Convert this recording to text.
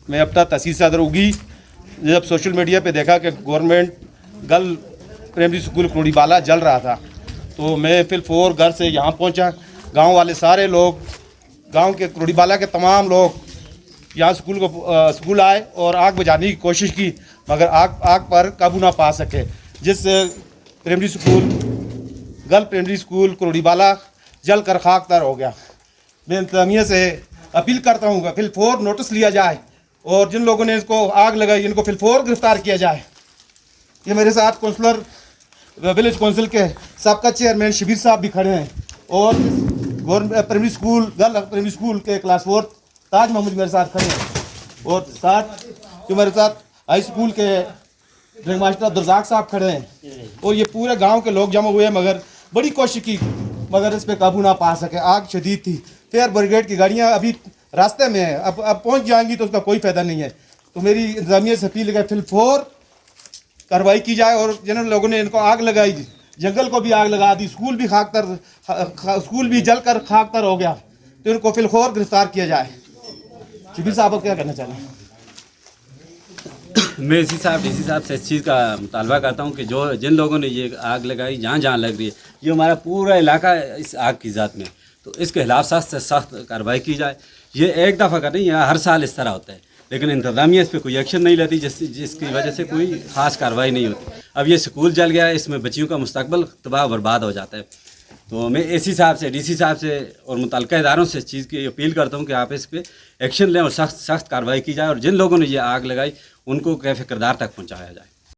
मैं अपना तहसील सदर उगी जब सोशल मीडिया पे देखा कि गवर्नमेंट गर्ल प्राइमरी स्कूल कुड़ीबाला जल रहा था, तो मैं फिर 4 घर से यहाँ पहुँचा। गांव वाले सारे लोग, गांव के कुड़ीबाला के तमाम लोग यहाँ स्कूल आए और आग बुझाने की कोशिश की, मगर आग पर काबू ना पा सके, जिससे primary school girl primary school कुड़ीबाला जल कर खाकतर हो गया। मैं इंतजामिया से अपील करता हूँ कि फिलफोर नोटिस लिया जाए और जिन लोगों ने इसको आग लगाई इनको फिलफोर गिरफ्तार किया जाए। ये मेरे साथ काउंसलर विलेज काउंसिल के सबका चेयरमैन शबीर साहब भी खड़े हैं और primary school girl primary school के क्लास 4 ताज मोहम्मद मेरे साथ खड़े हैं और साथ जो मेरे साथ हाई स्कूल के ड्राइंग मास्टर अब्दुर्रज़ाक साहब खड़े हैं और ये पूरे गांव के लोग जमा हुए हैं, मगर बड़ी कोशिश की मगर इस पे काबू ना पा सके। आग शदीद थी। फायर ब्रिगेड की गाड़ियाँ अभी रास्ते में है, अब पहुंच जाएंगी तो उसका कोई फ़ायदा नहीं है। तो मेरी इंतजामिया से अपील है फिलफोर कार्रवाई की जाए और जिन लोगों ने इनको आग लगाई, जंगल को भी आग लगा दी, स्कूल भी जल कर खाकतर हो गया, तो इनको फिलफोर गिरफ्तार किया जाए। शबीर साहब क्या कहना चाह रहे हैं? मैं इसी साहब डीसी साहब से इस चीज़ का मुतालबा करता हूँ कि जो जिन लोगों ने ये आग लगाई, जहाँ जहाँ लग रही है, ये हमारा पूरा इलाका इस आग की ज़ात में, तो इसके खिलाफ सख्त से सख्त कार्रवाई की जाए। ये एक दफ़ा का नहीं है, हर साल इस तरह होता है, लेकिन इंतज़ामिया इस पर कोई एक्शन नहीं लेती, जिसकी वजह से कोई ख़ास कार्रवाई नहीं होती। अब ये स्कूल जल गया है, इसमें बच्चियों का मुस्तकबिल तबाह बर्बाद हो जाता है। तो मैं एसी साहब से, डीसी साहब से और मुतल्लिका इदारों से इस चीज़ की अपील करता हूँ कि आप इस पर एक्शन लें और सख्त कार्रवाई की जाए और जिन लोगों ने ये आग लगाई उनको कैफ़े किरदार तक पहुँचाया जाए।